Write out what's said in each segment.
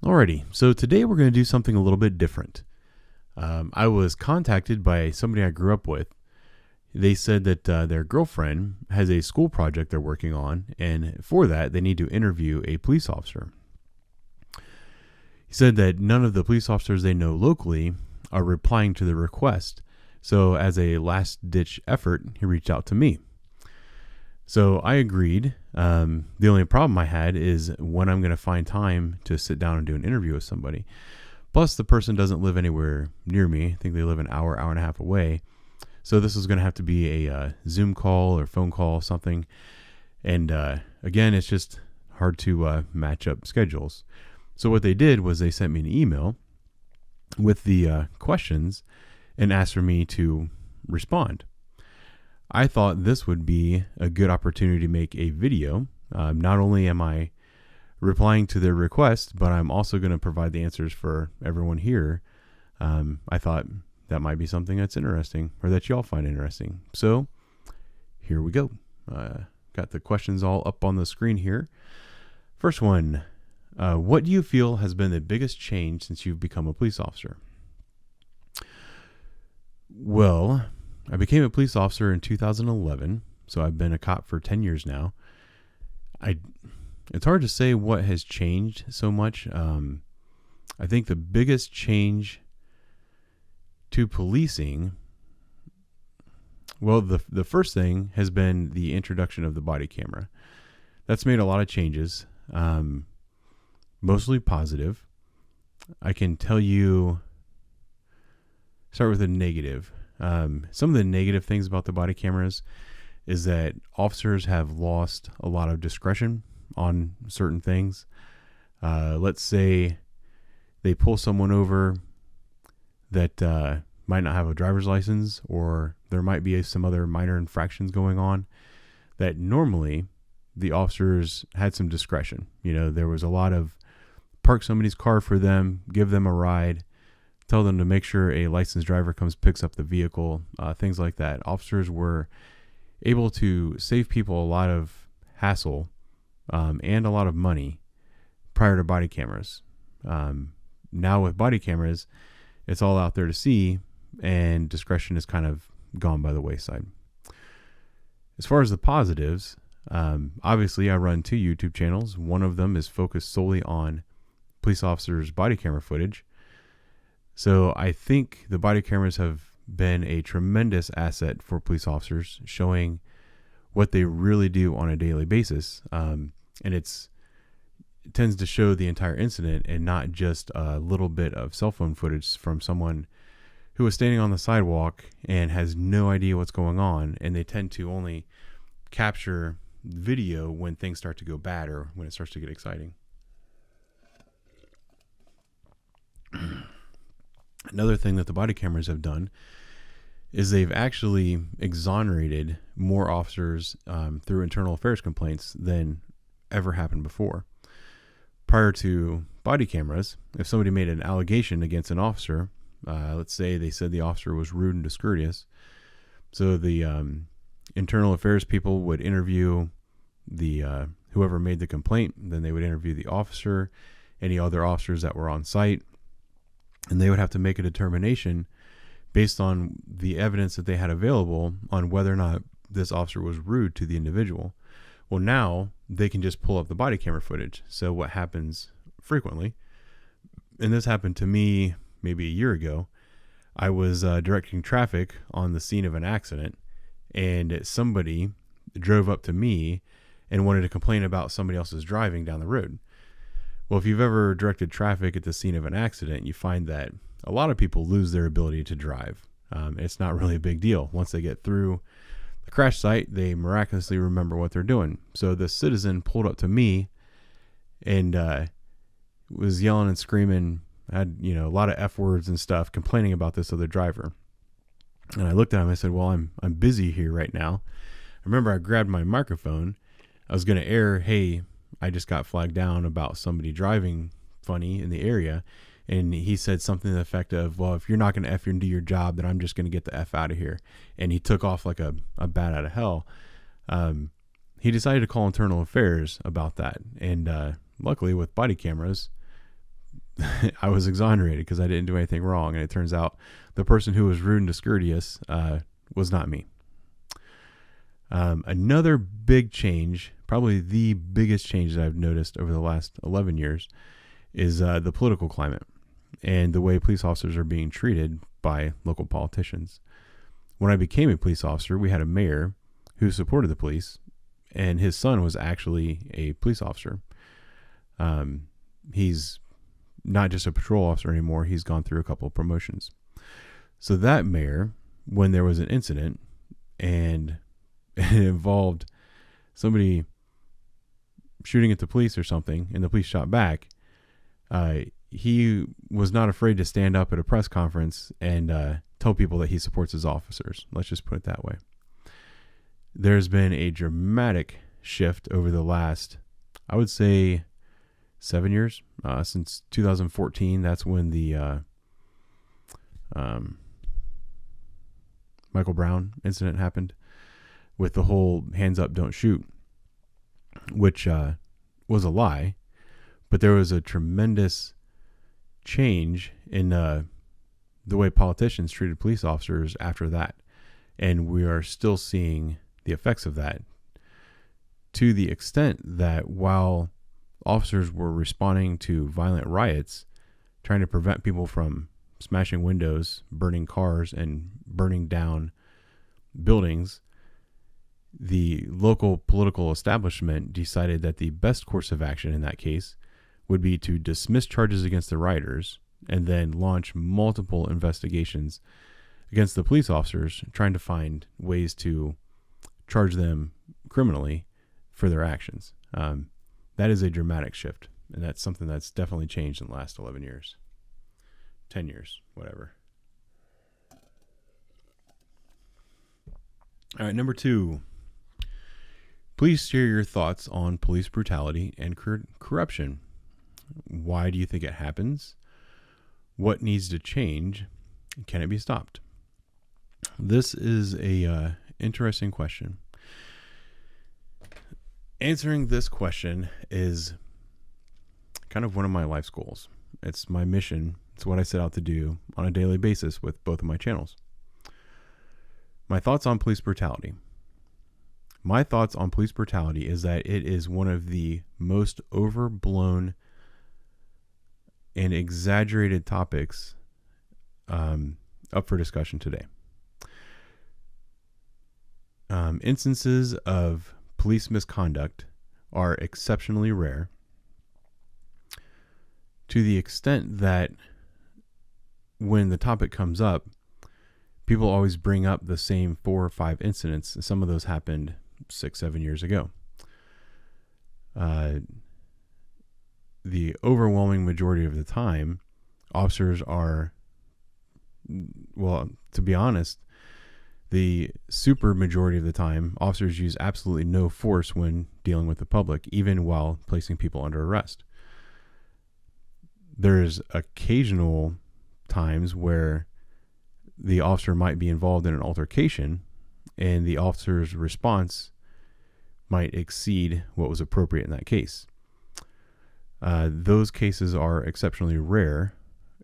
Alrighty, so today we're going to do something a little bit different. I was contacted by somebody I grew up with. They said that their girlfriend has a school project they're working on, and for that, they need to interview a police officer. He said that none of the police officers they know locally are replying to the request, so as a last-ditch effort, he reached out to me. So I agreed. The only problem I had is when I'm going to find time to sit down and do an interview with somebody. Plus, the person doesn't live anywhere near me. I think they live an hour and a half away. So this is going to have to be a Zoom call or phone call, something. And again, it's just hard to match up schedules. So what they did was they sent me an email with the questions and asked for me to respond. I thought this would be a good opportunity to make a video. Not only am I replying to their request, but I'm also going to provide the answers for everyone here. I thought that might be something that's interesting or that y'all find interesting. So here we go. Got the questions all up on the screen here. First one, what do you feel has been the biggest change since you've become a police officer? Well, I became a police officer in 2011, so I've been a cop for 10 years now. It's hard to say what has changed so much. I think the biggest change to policing, well, the first thing has been the introduction of the body camera. That's made a lot of changes, mostly positive. I can tell you, start with a negative. Some of the negative things about the body cameras is that officers have lost a lot of discretion on certain things. Let's say they pull someone over that might not have a driver's license, or there might be some other minor infractions going on that normally the officers had some discretion. You know, there was a lot of park somebody's car for them, give them a ride, tell them to make sure a licensed driver comes, picks up the vehicle, things like that. Officers were able to save people a lot of hassle and a lot of money prior to body cameras. Now with body cameras, it's all out there to see, and discretion is kind of gone by the wayside. As far as the positives, obviously I run 2 YouTube channels. One of them is focused solely on police officers' body camera footage. So I think the body cameras have been a tremendous asset for police officers, showing what they really do on a daily basis. And it tends to show the entire incident and not just a little bit of cell phone footage from someone who is standing on the sidewalk and has no idea what's going on. And they tend to only capture video when things start to go bad or when it starts to get exciting. Another thing that the body cameras have done is they've actually exonerated more officers through internal affairs complaints than ever happened before. Prior to body cameras, if somebody made an allegation against an officer, let's say they said the officer was rude and discourteous, so the internal affairs people would interview the whoever made the complaint, then they would interview the officer, any other officers that were on site, and they would have to make a determination based on the evidence that they had available on whether or not this officer was rude to the individual. Well, now they can just pull up the body camera footage. So what happens frequently, and this happened to me maybe a year ago, I was directing traffic on the scene of an accident, and somebody drove up to me and wanted to complain about somebody else's driving down the road. Well, if you've ever directed traffic at the scene of an accident, you find that a lot of people lose their ability to drive. It's not really a big deal. Once they get through the crash site, they miraculously remember what they're doing. So this citizen pulled up to me and was yelling and screaming, had a lot of F words and stuff, complaining about this other driver. And I looked at him and I said, well, I'm busy here right now. I remember I grabbed my microphone. I was going to air, hey, I just got flagged down about somebody driving funny in the area. And he said something to the effect of, well, if you're not going to F and do your job, then I'm just going to get the F out of here. And he took off like a bat out of hell. He decided to call internal affairs about that. And luckily with body cameras, I was exonerated because I didn't do anything wrong. And it turns out the person who was rude and discourteous was not me. Another big change, probably the biggest change that I've noticed over the last 11 years, is the political climate and the way police officers are being treated by local politicians. When I became a police officer, we had a mayor who supported the police, and his son was actually a police officer. He's not just a patrol officer anymore. He's gone through a couple of promotions. So that mayor, when there was an incident and it involved somebody shooting at the police or something, and the police shot back, he was not afraid to stand up at a press conference and tell people that he supports his officers. Let's just put it that way. There's been a dramatic shift over the last, I would say, 7 years, since 2014. That's when the Michael Brown incident happened with the whole hands up, don't shoot, which was a lie. But there was a tremendous change in the way politicians treated police officers after that. And we are still seeing the effects of that, to the extent that while officers were responding to violent riots, trying to prevent people from smashing windows, burning cars, and burning down buildings, the local political establishment decided that the best course of action in that case would be to dismiss charges against the rioters and then launch multiple investigations against the police officers, trying to find ways to charge them criminally for their actions. That is a dramatic shift, and that's something that's definitely changed in the last 11 years, 10 years, whatever. All right, number 2. Please share your thoughts on police brutality and corruption. Why do you think it happens? What needs to change? Can it be stopped? This is a interesting question. Answering this question is kind of one of my life's goals. It's my mission. It's what I set out to do on a daily basis with both of my channels. My thoughts on police brutality. My thoughts on police brutality is that it is one of the most overblown and exaggerated topics up for discussion today. Instances of police misconduct are exceptionally rare, to the extent that when the topic comes up, people always bring up the same 4 or 5 incidents. Some of those happened 6-7 years ago. The overwhelming majority of the time, officers are, well, to be honest, the super majority of the time, officers use absolutely no force when dealing with the public, even while placing people under arrest. There's occasional times where the officer might be involved in an altercation and the officer's response might exceed what was appropriate in that case. Those cases are exceptionally rare,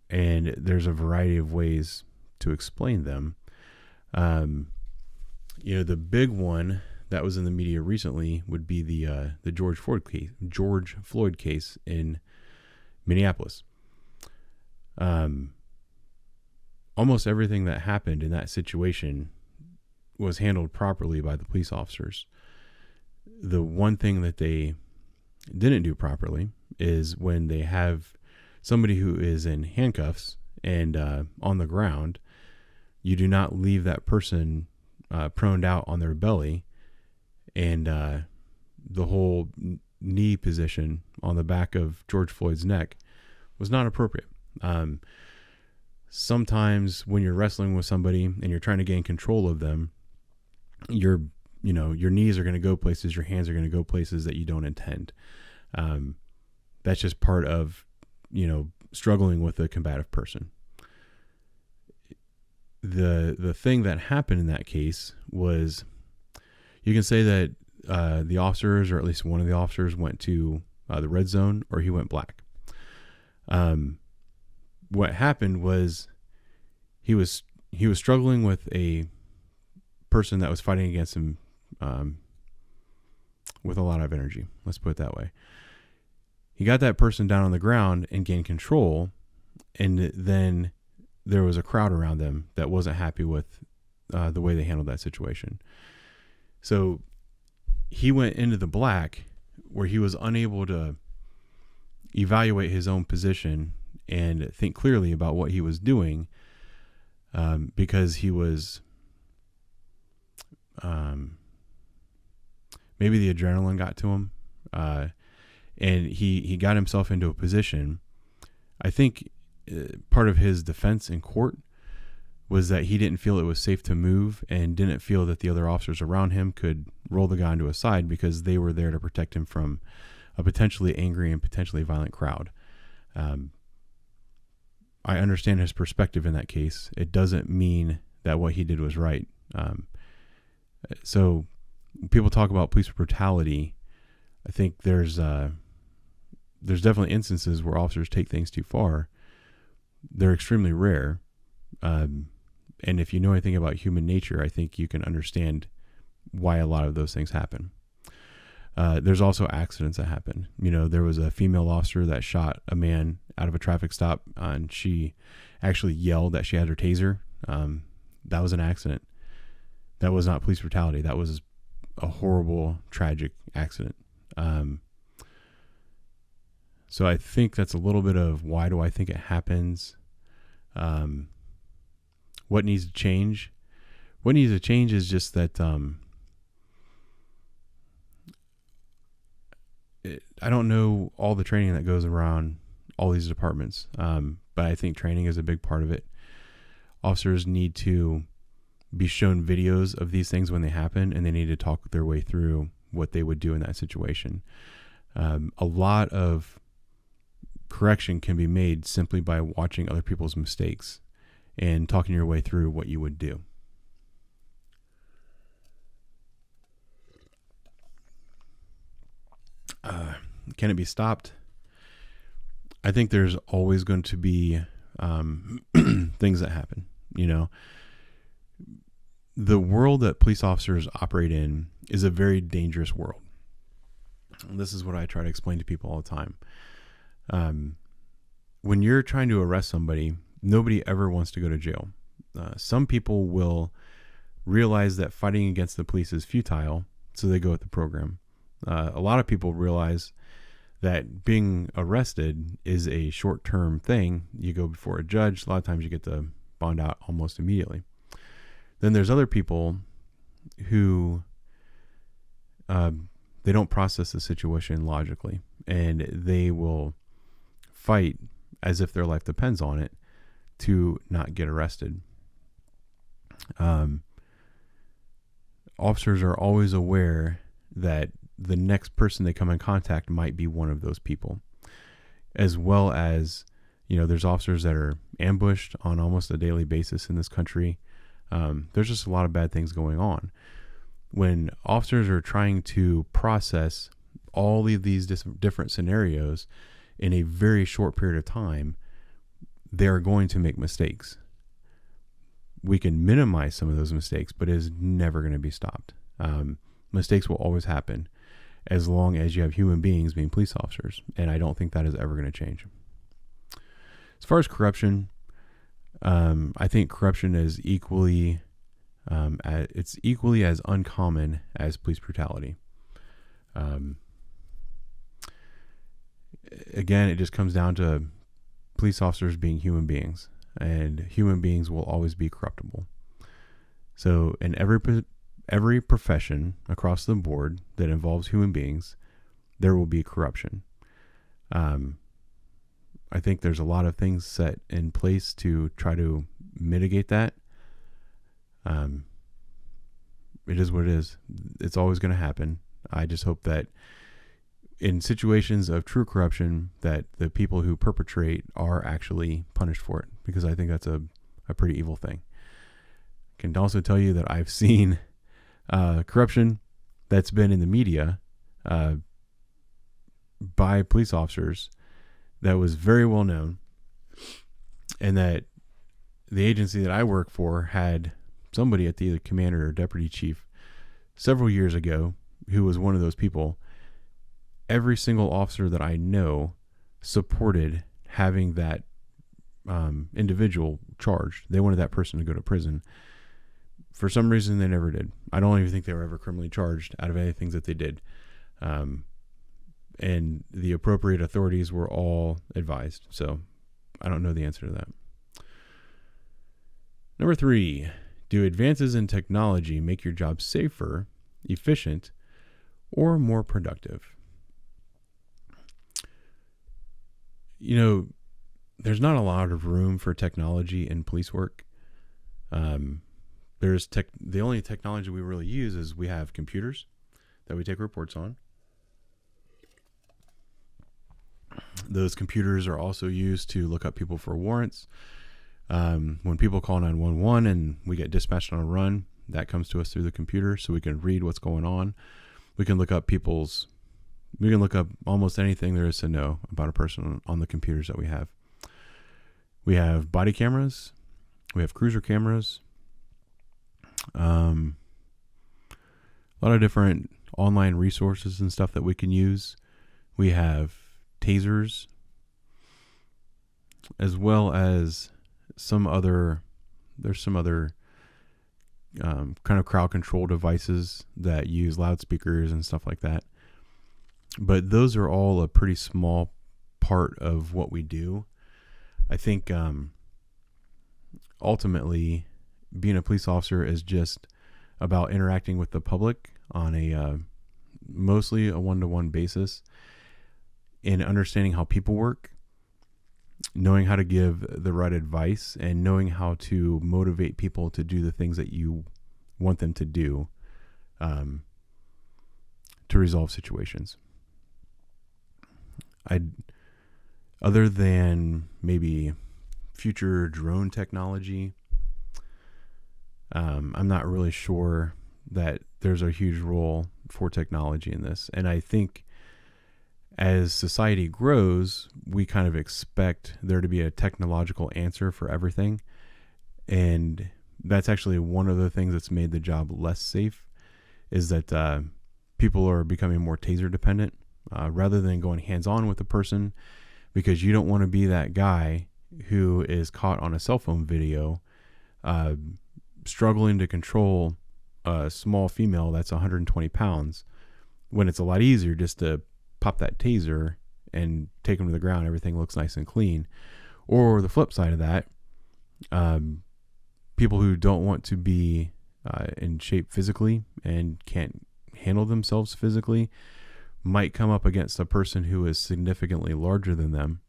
and there's a variety of ways to explain them. The big one that was in the media recently would be the George Floyd case in Minneapolis. Almost everything that happened in that situation was handled properly by the police officers. The one thing that they didn't do properly is when they have somebody who is in handcuffs and on the ground, you do not leave that person proned out on their belly, and the whole knee position on the back of George Floyd's neck was not appropriate. Sometimes when you're wrestling with somebody and you're trying to gain control of them, your knees are going to go places, your hands are going to go places that you don't intend. That's just part of, struggling with a combative person. The thing that happened in that case was, you can say that the officers, or at least one of the officers, went to the red zone, or he went black. what happened was he was struggling with a person that was fighting against him with a lot of energy. Let's put it that way. He got that person down on the ground and gained control, and then there was a crowd around them that wasn't happy with the way they handled that situation. So he went into the black where he was unable to evaluate his own position and think clearly about what he was doing, because he was maybe the adrenaline got to him, and he got himself into a position. I think part of his defense in court was that he didn't feel it was safe to move and didn't feel that the other officers around him could roll the guy onto a side because they were there to protect him from a potentially angry and potentially violent crowd. I understand his perspective in that case. It doesn't mean that what he did was right. So people talk about police brutality. I think there's definitely instances where officers take things too far. They're extremely rare. And if you know anything about human nature, I think you can understand why a lot of those things happen. There's also accidents that happen. There was a female officer that shot a man out of a traffic stop, and she actually yelled that she had her taser. That was an accident. That was not police brutality. That was a horrible, tragic accident. So I think that's a little bit of why do I think it happens. What needs to change? What needs to change is just that I don't know all the training that goes around all these departments, but I think training is a big part of it. Officers need to be shown videos of these things when they happen, and they need to talk their way through what they would do in that situation. A lot of correction can be made simply by watching other people's mistakes and talking your way through what you would do. Can it be stopped? I think there's always going to be things that happen. The world that police officers operate in is a very dangerous world. And this is what I try to explain to people all the time. When you're trying to arrest somebody, nobody ever wants to go to jail. Some people will realize that fighting against the police is futile, so they go with the program. A lot of people realize that being arrested is a short-term thing. You go before a judge. A lot of times you get to bond out almost immediately. Then there's other people who they don't process the situation logically, and they will fight as if their life depends on it to not get arrested. Officers are always aware that the next person they come in contact might be one of those people, as well as, there's officers that are ambushed on almost a daily basis in this country. There's just a lot of bad things going on. When officers are trying to process all of these different scenarios in a very short period of time, they're going to make mistakes. We can minimize some of those mistakes, but it is never going to be stopped. Mistakes will always happen as long as you have human beings being police officers, and I don't think that is ever going to change. As far as corruption, I think corruption is equally as uncommon as police brutality. Again, it just comes down to police officers being human beings, and human beings will always be corruptible. So in every profession across the board that involves human beings, there will be corruption. I think there's a lot of things set in place to try to mitigate that. It is what it is. It's always going to happen. I just hope that in situations of true corruption, that the people who perpetrate are actually punished for it, because I think that's a pretty evil thing. I can also tell you that I've seen corruption that's been in the media by police officers that was very well known, and that the agency that I work for had somebody at the commander or deputy chief several years ago who was one of those people. Every single officer that I know supported having that individual charged. They wanted that person to go to prison. For some reason, they never did. I don't even think they were ever criminally charged out of any things that they did. And the appropriate authorities were all advised. So I don't know the answer to that. Number 3, do advances in technology make your job safer, efficient, or more productive? You know, there's not a lot of room for technology in police work. The only technology we really use is we have computers that we take reports on. Those computers are also used to look up people for warrants. When people call 911 and we get dispatched on a run, that comes to us through the computer, so we can read what's going on. We can look up almost anything there is to know about a person on the computers that we have. We have body cameras. We have cruiser cameras. A lot of different online resources and stuff that we can use. We have tasers, as well as some other kind of crowd control devices that use loudspeakers and stuff like that. But those are all a pretty small part of what we do. I think ultimately being a police officer is just about interacting with the public on a mostly a one-to-one basis, and understanding how people work, knowing how to give the right advice, and knowing how to motivate people to do the things that you want them to do to resolve situations. Other than maybe future drone technology, I'm not really sure that there's a huge role for technology in this. And I think as society grows, we kind of expect there to be a technological answer for everything. And that's actually one of the things that's made the job less safe, is that people are becoming more taser dependent rather than going hands-on with the person, because you don't want to be that guy who is caught on a cell phone video struggling to control a small female that's 120 pounds, when it's a lot easier just to pop that taser and take them to the ground. Everything looks nice and clean. Or the flip side of that, people who don't want to be in shape physically and can't handle themselves physically might come up against a person who is significantly larger than them,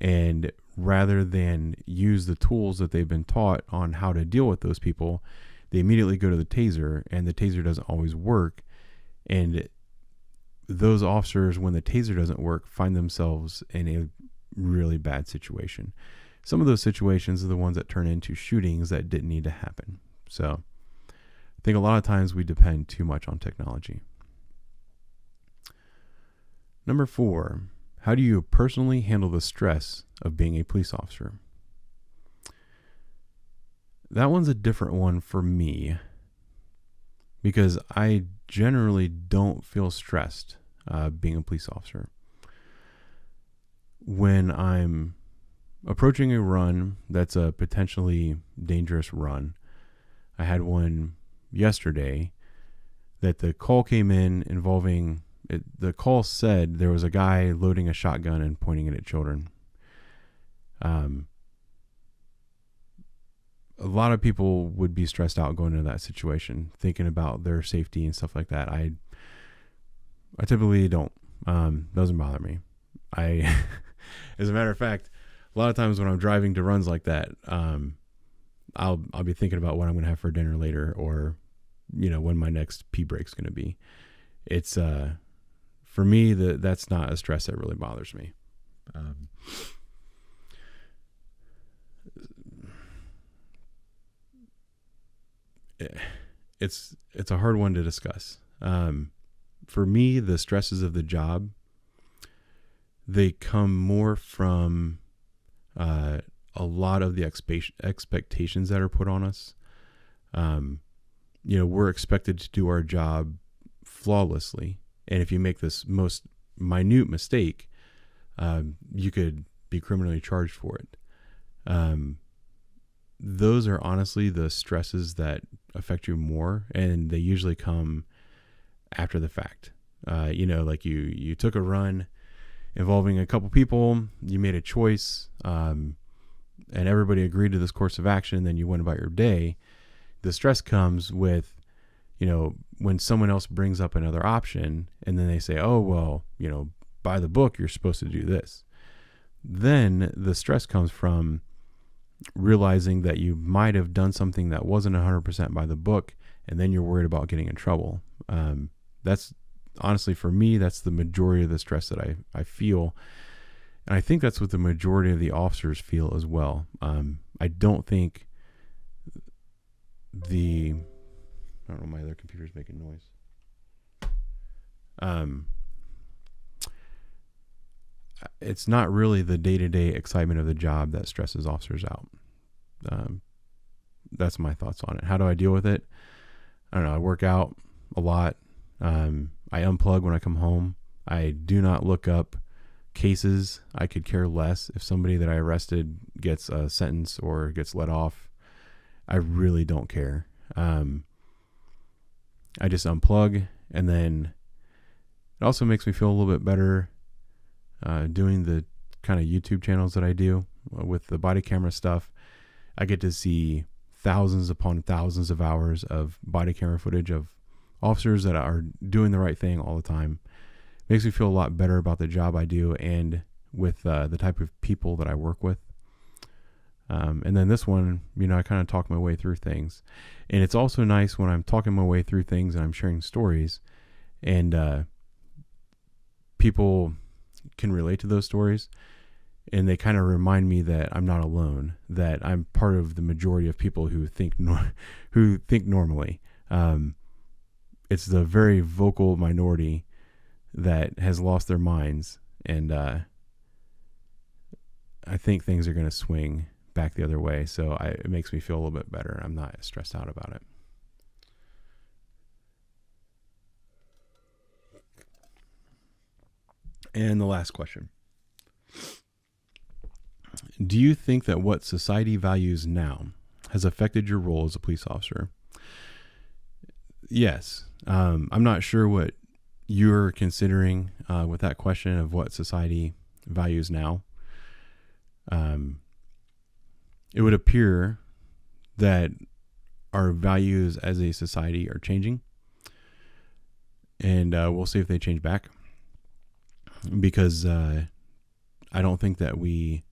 and rather than use the tools that they've been taught on how to deal with those people, they immediately go to the taser, and the taser doesn't always work. And those officers, when the taser doesn't work, find themselves in a really bad situation. Some of those situations are the ones that turn into shootings that didn't need to happen. So I think a lot of times we depend too much on technology. Number 4, how do you personally handle the stress of being a police officer? That one's a different one for me, because I generally don't feel stressed being a police officer. When I'm approaching a run that's a potentially dangerous run, I had one yesterday that the call came in involving the call said there was a guy loading a shotgun and pointing it at children. A lot of people would be stressed out going into that situation, thinking about their safety and stuff like that. I typically don't. Doesn't bother me. As a matter of fact, a lot of times when I'm driving to runs like that, I'll be thinking about what I'm going to have for dinner later, or when my next pee break's going to be. It's for me, that's not a stress that really bothers me. It's a hard one to discuss. For me, the stresses of the job, they come more from a lot of the expectations that are put on us. We're expected to do our job flawlessly. And if you make this most minute mistake, you could be criminally charged for it. Those are honestly the stresses that affect you more, and they usually come after the fact. Like you took a run involving a couple people, you made a choice, and everybody agreed to this course of action, then you went about your day. The stress comes with, when someone else brings up another option and then they say, oh, well, by the book, you're supposed to do this. Then the stress comes from realizing that you might have done something that wasn't 100% by the book, and then you're worried about getting in trouble. That's honestly, for me, that's the majority of the stress that I feel. And I think that's what the majority of the officers feel as well. I don't think I don't know, my other computer's making noise. It's not really the day-to-day excitement of the job that stresses officers out. That's my thoughts on it. How do I deal with it? I don't know. I work out a lot. I unplug when I come home. I do not look up cases. I could care less if somebody that I arrested gets a sentence or gets let off. I really don't care. I just unplug, and then it also makes me feel a little bit better doing the kind of YouTube channels that I do with the body camera stuff. I get to see thousands upon thousands of hours of body camera footage of officers that are doing the right thing all the time. It makes me feel a lot better about the job I do and with the type of people that I work with. And then this one, I kind of talk my way through things. And it's also nice when I'm talking my way through things and I'm sharing stories, and people can relate to those stories, and they kind of remind me that I'm not alone, that I'm part of the majority of people who think normally. It's the very vocal minority that has lost their minds, and I think things are going to swing back the other way. So it makes me feel a little bit better. I'm not stressed out about it. And the last question. Do you think that what society values now has affected your role as a police officer? Yes. I'm not sure what you're considering with that question of what society values now. It would appear that our values as a society are changing, and we'll see if they change back, because I don't think that we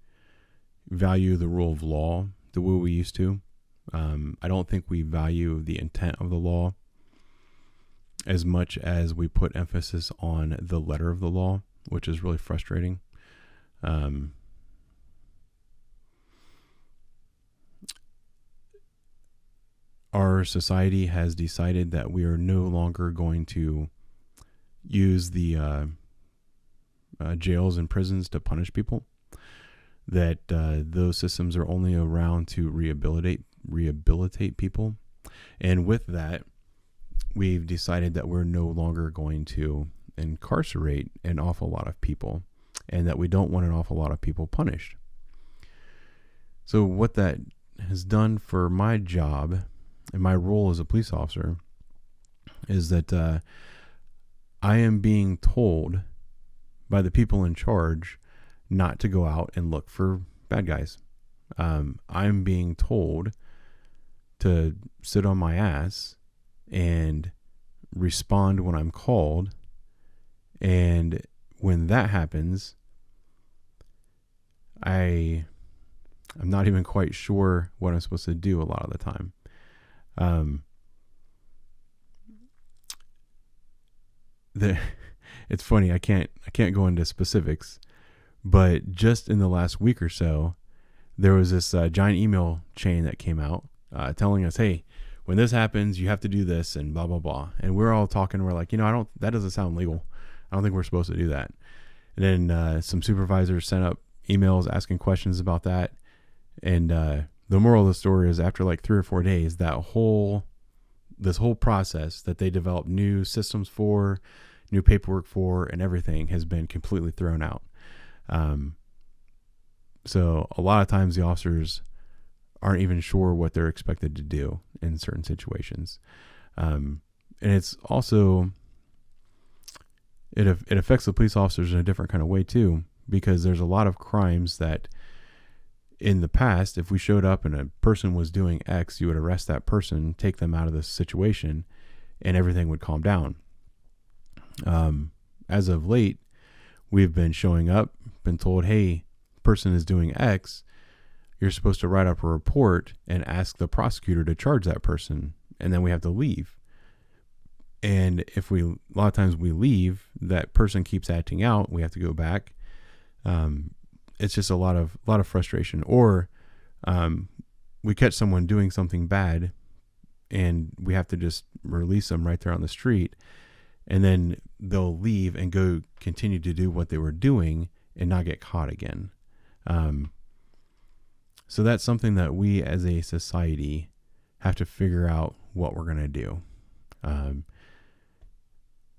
value the rule of law the way we used to. I don't think we value the intent of the law as much as we put emphasis on the letter of the law, which is really frustrating. Our society has decided that we are no longer going to use the jails and prisons to punish people, that those systems are only around to rehabilitate people. And with that, we've decided that we're no longer going to incarcerate an awful lot of people, and that we don't want an awful lot of people punished. So what that has done for my job and my role as a police officer is that I am being told by the people in charge not to go out and look for bad guys. I'm being told to sit on my ass and respond when I'm called. And when that happens, I'm not even quite sure what I'm supposed to do a lot of the time. It's funny, I can't go into specifics, but just in the last week or so, there was this giant email chain that came out telling us, hey, when this happens, you have to do this and blah, blah, blah. And we're all talking. We're like, that doesn't sound legal. I don't think we're supposed to do that. And then some supervisors sent up emails asking questions about that. And the moral of the story is, after like 3 or 4 days, this whole process that they developed new systems for, new paperwork for, and everything has been completely thrown out. So a lot of times the officers aren't even sure what they're expected to do in certain situations. And it's also, it affects the police officers in a different kind of way too, because there's a lot of crimes that in the past, if we showed up and a person was doing X, you would arrest that person, take them out of the situation, and everything would calm down. As of late, we've been showing up, been told, hey, person is doing X. You're supposed to write up a report and ask the prosecutor to charge that person, and then we have to leave. And if a lot of times we leave, that person keeps acting out, we have to go back. It's just a lot of frustration. Or we catch someone doing something bad, and we have to just release them right there on the street, and then they'll leave and go continue to do what they were doing and not get caught again. So that's something that we as a society have to figure out what we're going to do.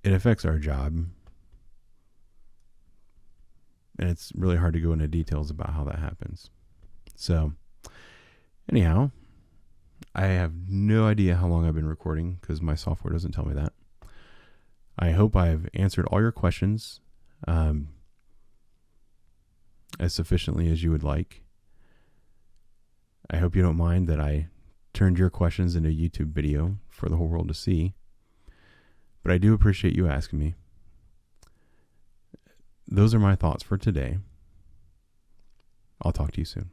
It affects our job, and it's really hard to go into details about how that happens. So anyhow, I have no idea how long I've been recording because my software doesn't tell me that. I hope I've answered all your questions as sufficiently as you would like. I hope you don't mind that I turned your questions into a YouTube video for the whole world to see. But I do appreciate you asking me. Those are my thoughts for today. I'll talk to you soon.